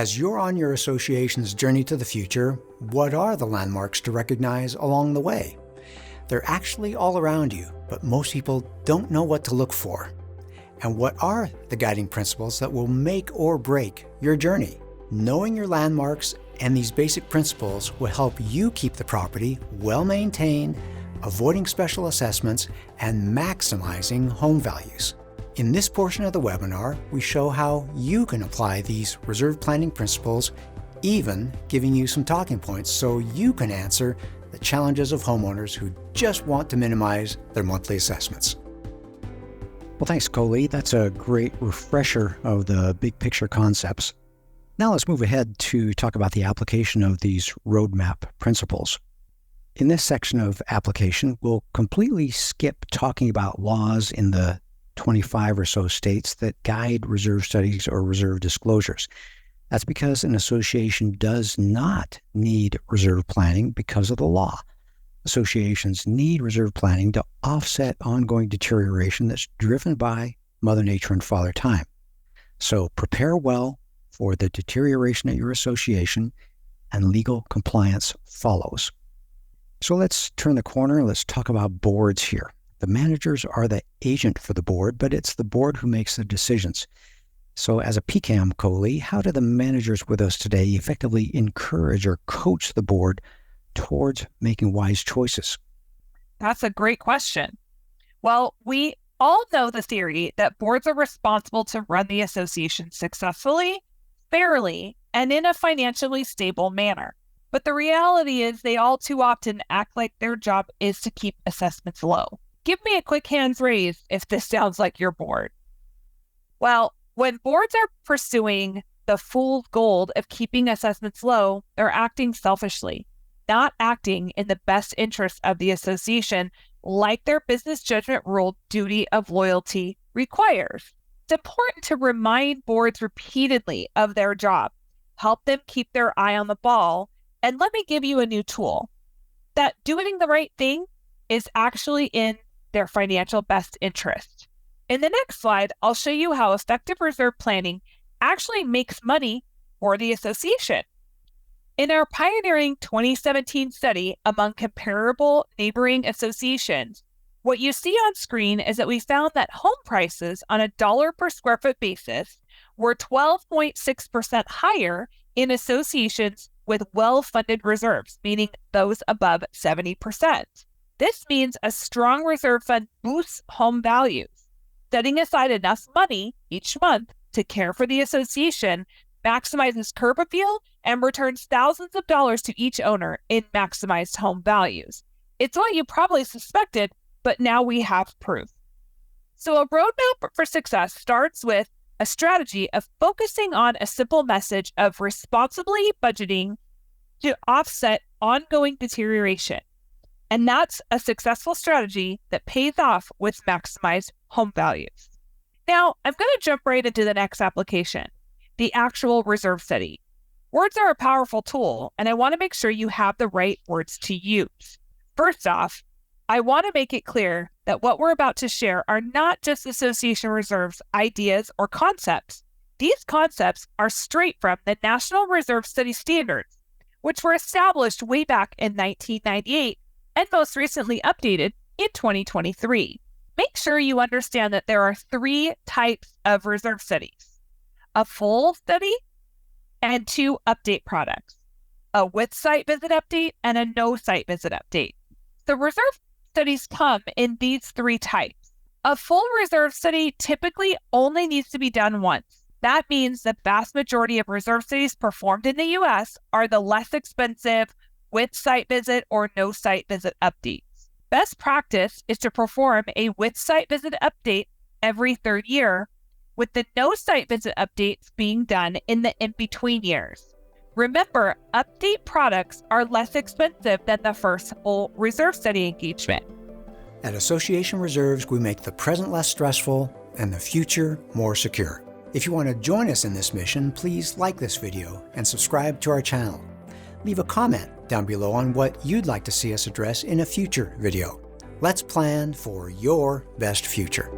As you're on your association's journey to the future, what are the landmarks to recognize along the way? They're actually all around you, but most people don't know what to look for. And what are the guiding principles that will make or break your journey? Knowing your landmarks and these basic principles will help you keep the property well maintained, avoiding special assessments, and maximizing home values. In this portion of the webinar, we show how you can apply these reserve planning principles, even giving you some talking points so you can answer the challenges of homeowners who just want to minimize their monthly assessments. Well, thanks, Coley. That's a great refresher of the big picture concepts. Now let's move ahead to talk about the application of these roadmap principles. In this section of application, we'll completely skip talking about laws in the 25 or so states that guide reserve studies or reserve disclosures. That's because an association does not need reserve planning because of the law. Associations need reserve planning to offset ongoing deterioration that's driven by Mother Nature and Father Time. So prepare well for the deterioration at your association, and legal compliance follows. So let's turn the corner. Let's talk about boards here. The managers are the agent for the board, but it's the board who makes the decisions. So as a PCAM, Coley, how do the managers with us today effectively encourage or coach the board towards making wise choices? That's a great question. Well, we all know the theory that boards are responsible to run the association successfully, fairly, and in a financially stable manner. But the reality is they all too often act like their job is to keep assessments low. Give me a quick hands raised if this sounds like your board. Well, when boards are pursuing the fool's gold of keeping assessments low, they're acting selfishly, not acting in the best interest of the association like their business judgment rule duty of loyalty requires. It's important to remind boards repeatedly of their job, help them keep their eye on the ball, and let me give you a new tool. That doing the right thing is actually in their financial best interest. In the next slide, I'll show you how effective reserve planning actually makes money for the association. In our pioneering 2017 study among comparable neighboring associations, what you see on screen is that we found that home prices on a dollar per square foot basis were 12.6% higher in associations with well-funded reserves, meaning those above 70%. This means a strong reserve fund boosts home values. Setting aside enough money each month to care for the association maximizes curb appeal and returns thousands of dollars to each owner in maximized home values. It's what you probably suspected, but now we have proof. So a roadmap for success starts with a strategy of focusing on a simple message of responsibly budgeting to offset ongoing deterioration. And that's a successful strategy that pays off with maximized home values. Now, I'm going to jump right into the next application, the actual reserve study. Words are a powerful tool, and I want to make sure you have the right words to use. First off, I want to make it clear that what we're about to share are not just association reserves, ideas, or concepts. These concepts are straight from the National Reserve Study Standards, which were established way back in 1998 and most recently updated in 2023. Make sure you understand that there are three types of reserve studies: a full study and two update products, a with site visit update and a no site visit update. The reserve studies come in these three types. A full reserve study typically only needs to be done once. That means the vast majority of reserve studies performed in the U.S. are the less expensive with site visit or no site visit updates. Best practice is to perform a with site visit update every third year, with the no site visit updates being done in the in-between years. Remember, update products are less expensive than the first full reserve study engagement. At Association Reserves, we make the present less stressful and the future more secure. If you want to join us in this mission, please like this video and subscribe to our channel. Leave a comment down below on what you'd like to see us address in a future video. Let's plan for your best future.